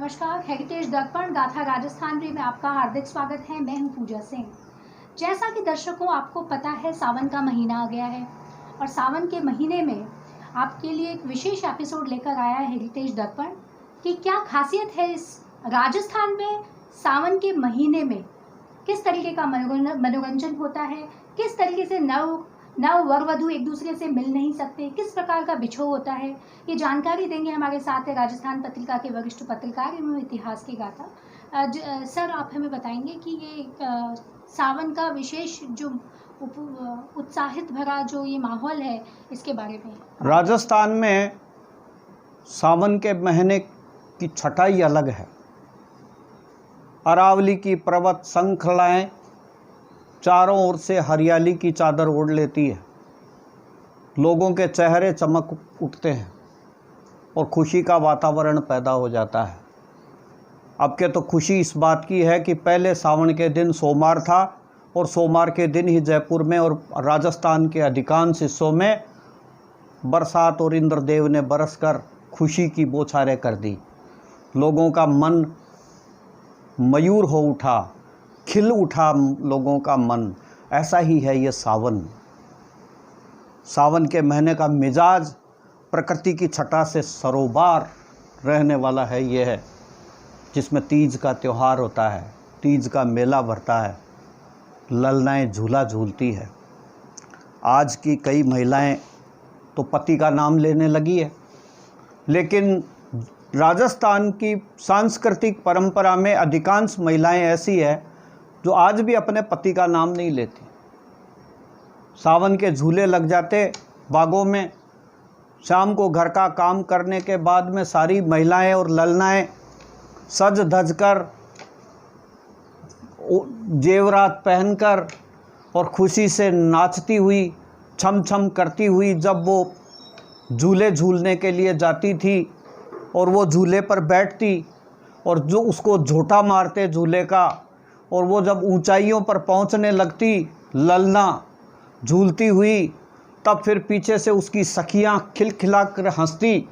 नमस्कार, हेरिटेज दर्पण गाथा राजस्थान में आपका हार्दिक स्वागत है। मैं हूं पूजा सिंह। जैसा कि दर्शकों आपको पता है, सावन का महीना आ गया है और सावन के महीने में आपके लिए एक विशेष एपिसोड लेकर आया है हेरिटेज दर्पण कि क्या खासियत है इस राजस्थान में सावन के महीने में, किस तरीके का मनोरंजन होता है, किस तरीके से नव वर वधू एक दूसरे से मिल नहीं सकते, किस प्रकार का बिछोह होता है। ये जानकारी देंगे हमारे साथ है राजस्थान पत्रिका के वरिष्ठ पत्रकार एवं इतिहास के गाथा। सर, आप हमें बताएंगे कि ये सावन का विशेष जो उत्साहित भरा जो ये माहौल है, इसके बारे में। राजस्थान में सावन के महीने की छटाई अलग है। अरावली की पर्वत श्रृंखलाएं चारों ओर से हरियाली की चादर ओढ़ लेती है। लोगों के चेहरे चमक उठते हैं और खुशी का वातावरण पैदा हो जाता है। अब के तो खुशी इस बात की है कि पहले सावन के दिन सोमवार था और सोमवार के दिन ही जयपुर में और राजस्थान के अधिकांश हिस्सों में बरसात और इंद्रदेव ने बरसकर खुशी की बौछारें कर दी। लोगों का मन मयूर हो उठा, खिल उठा लोगों का मन। ऐसा ही है ये सावन। सावन के महीने का मिजाज प्रकृति की छटा से सरोबार रहने वाला है। ये है जिसमें तीज का त्यौहार होता है, तीज का मेला भरता है, ललनाएं झूला झूलती है। आज की कई महिलाएं तो पति का नाम लेने लगी है, लेकिन राजस्थान की सांस्कृतिक परंपरा में अधिकांश महिलाएं ऐसी है जो आज भी अपने पति का नाम नहीं लेती। सावन के झूले लग जाते बागों में। शाम को घर का काम करने के बाद में सारी महिलाएं और ललनाएं सज धज कर, जेवरात पहनकर और खुशी से नाचती हुई, छम छम करती हुई जब वो झूले झूलने के लिए जाती थी और वो झूले पर बैठती और जो उसको झोंटा मारते झूले का, और वो जब ऊंचाइयों पर पहुंचने लगती ललना झूलती हुई, तब फिर पीछे से उसकी सखियां खिलखिला कर हंसती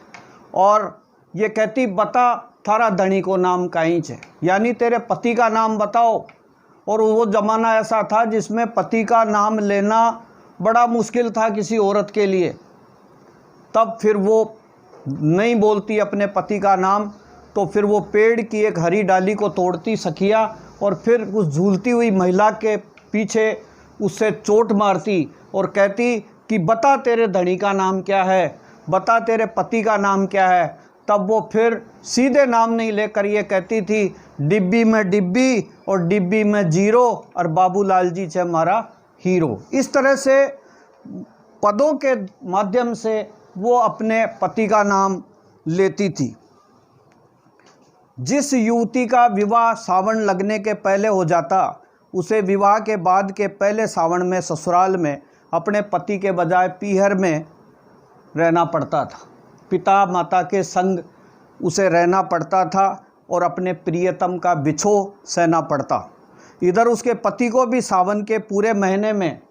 और ये कहती, बता थारा धनी को नाम काहींच है, यानी तेरे पति का नाम बताओ। और वो ज़माना ऐसा था जिसमें पति का नाम लेना बड़ा मुश्किल था किसी औरत के लिए। तब फिर वो नहीं बोलती अपने पति का नाम, तो फिर वो पेड़ की एक हरी डाली को तोड़ती सखिया और फिर उस झूलती हुई महिला के पीछे उससे चोट मारती और कहती कि बता तेरे धनी का नाम क्या है, बता तेरे पति का नाम क्या है। तब वो फिर सीधे नाम नहीं लेकर ये कहती थी, डिब्बी में डिब्बी और डिब्बी में जीरो और बाबूलाल जी से हमारा हीरो। इस तरह से पदों के माध्यम से वो अपने पति का नाम लेती थी। जिस युवती का विवाह सावन लगने के पहले हो जाता, उसे विवाह के बाद के पहले सावन में ससुराल में अपने पति के बजाय पीहर में रहना पड़ता था। पिता माता के संग उसे रहना पड़ता था और अपने प्रियतम का बिछोह सहना पड़ता। इधर उसके पति को भी सावन के पूरे महीने में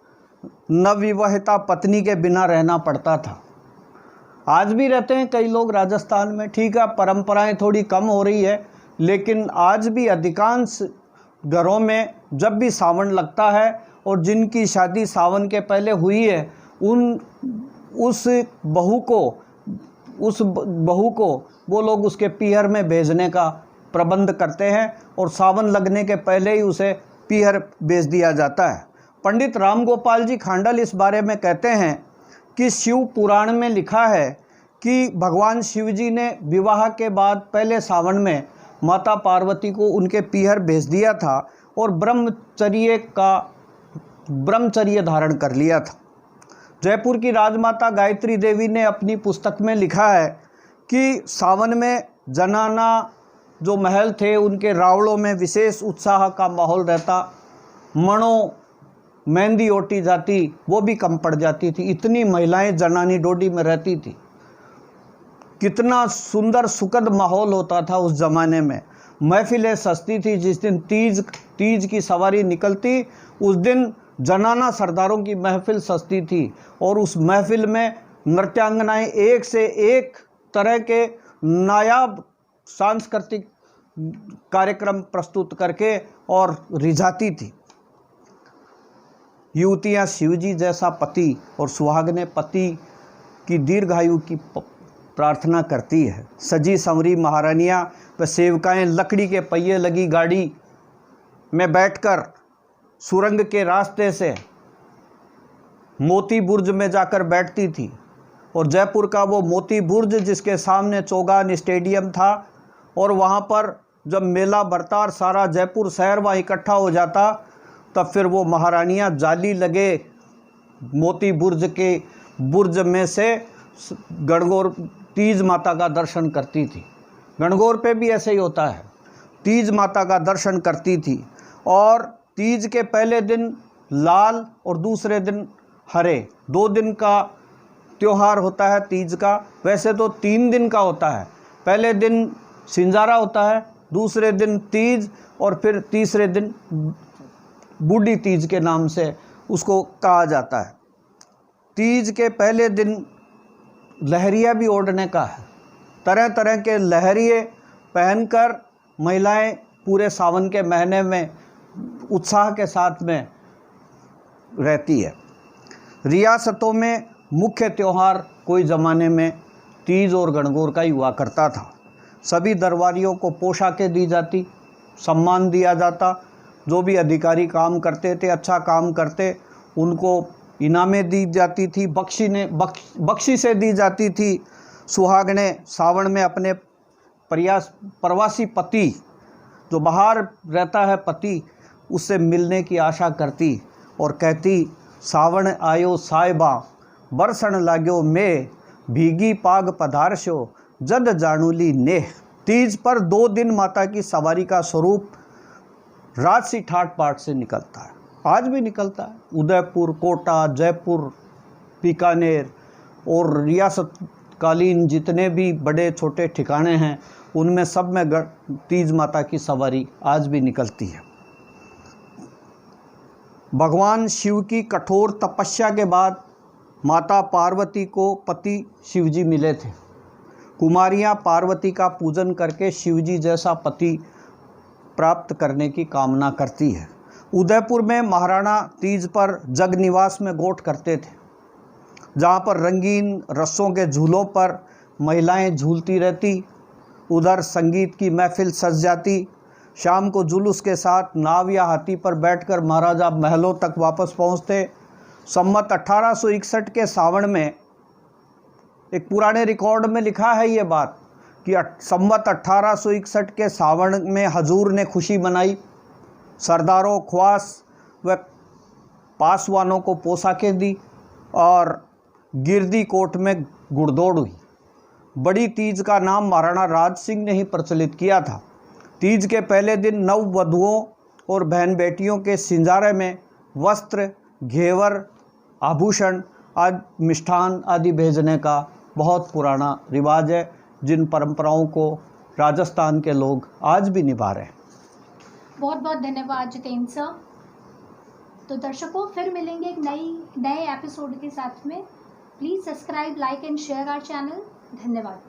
नवविवाहिता पत्नी के बिना रहना पड़ता था। आज भी रहते हैं कई लोग राजस्थान में, ठीक है, परंपराएं थोड़ी कम हो रही है, लेकिन आज भी अधिकांश घरों में जब भी सावन लगता है और जिनकी शादी सावन के पहले हुई है, उस बहू को वो लोग उसके पीहर में भेजने का प्रबंध करते हैं और सावन लगने के पहले ही उसे पीहर भेज दिया जाता है। पंडित राम गोपाल जी खांडल इस बारे में कहते हैं कि शिव पुराण में लिखा है कि भगवान शिव जी ने विवाह के बाद पहले सावन में माता पार्वती को उनके पीहर भेज दिया था और ब्रह्मचर्य धारण कर लिया था। जयपुर की राजमाता गायत्री देवी ने अपनी पुस्तक में लिखा है कि सावन में जनाना जो महल थे उनके रावड़ों में विशेष उत्साह का माहौल रहता। मणों मेहंदी ओटी जाती, वो भी कम पड़ जाती थी। इतनी महिलाएं जनानी डोडी में रहती थी। कितना सुंदर सुखद माहौल होता था उस ज़माने में। महफिलें सजती थी। जिस दिन तीज की सवारी निकलती, उस दिन जनाना सरदारों की महफिल सजती थी और उस महफिल में नृत्यांगनाएं एक से एक तरह के नायाब सांस्कृतिक कार्यक्रम प्रस्तुत करके और रिझाती थी। युवतियाँ शिवजी जैसा पति और सुहागने पति की दीर्घायु की प्रार्थना करती है। सजी संवरी महारानियाँ व सेवकाएँ लकड़ी के पहिए लगी गाड़ी में बैठकर सुरंग के रास्ते से मोती बुर्ज में जाकर बैठती थी और जयपुर का वो मोती बुर्ज जिसके सामने चौगान स्टेडियम था और वहाँ पर जब मेला भरता और सारा जयपुर शहर वहाँ इकट्ठा हो जाता तब फिर वो महारानियाँ जाली लगे मोती बुर्ज के बुर्ज में से गणगौर तीज माता का दर्शन करती थी। गणगौर पे भी ऐसे ही होता है, तीज माता का दर्शन करती थी और तीज के पहले दिन लाल और दूसरे दिन हरे, 2 दिन का त्यौहार होता है तीज का। वैसे तो 3 दिन का होता है, पहले दिन सिंजारा होता है, दूसरे दिन तीज और फिर तीसरे दिन बूढ़ी तीज के नाम से उसको कहा जाता है। तीज के पहले दिन लहरिया भी ओढ़ने का है। तरह तरह के लहरिए पहनकर महिलाएं पूरे सावन के महीने में उत्साह के साथ में रहती है। रियासतों में मुख्य त्यौहार कोई ज़माने में तीज और गणगौर का ही हुआ करता था। सभी दरबारियों को पोशाकें दी जाती, सम्मान दिया जाता। जो भी अधिकारी काम करते थे, अच्छा काम करते, उनको इनामें दी जाती थी, बख्शिशें दी जाती थी। सुहागने सावन में अपने प्रवासी पति जो बाहर रहता है पति, उससे मिलने की आशा करती और कहती, सावन आयो साहिबा बरसण लाग्यो में भीगी पाग पधारशो जद जानुली नेह। तीज पर 2 दिन माता की सवारी का स्वरूप राजसी ठाट बाट से निकलता है, आज भी निकलता है। उदयपुर, कोटा, जयपुर, बीकानेर और रियासतकालीन जितने भी बड़े छोटे ठिकाने हैं उनमें सब में तीज माता की सवारी आज भी निकलती है। भगवान शिव की कठोर तपस्या के बाद माता पार्वती को पति शिवजी मिले थे। कुमारियाँ पार्वती का पूजन करके शिवजी जैसा पति प्राप्त करने की कामना करती है। उदयपुर में महाराणा तीज पर जग निवास में गोठ करते थे, जहाँ पर रंगीन रस्सों के झूलों पर महिलाएं झूलती रहती। उधर संगीत की महफिल सज जाती। शाम को जुलूस के साथ नाव या हाथी पर बैठकर महाराजा महलों तक वापस पहुँचते। संवत 1861 के सावन में एक पुराने रिकॉर्ड में लिखा है ये बात कि संवत 1861 के सावन में हजूर ने खुशी मनाई। सरदारों, ख्वास व पासवानों को पोशाकें दी और गिरदी कोट में घुड़दौड़ हुई। बड़ी तीज का नाम महाराणा राज सिंह ने ही प्रचलित किया था। तीज के पहले दिन नव वधुओं और बहन बेटियों के सिंजारे में वस्त्र, घेवर, आभूषण आदि मिष्ठान आदि भेजने का बहुत पुराना रिवाज है, जिन परंपराओं को राजस्थान के लोग आज भी निभा रहे हैं। बहुत बहुत धन्यवाद जितेंद्र सर। तो दर्शकों, फिर मिलेंगे एक नए एपिसोड के साथ में। Please subscribe, like and share our channel. धन्यवाद।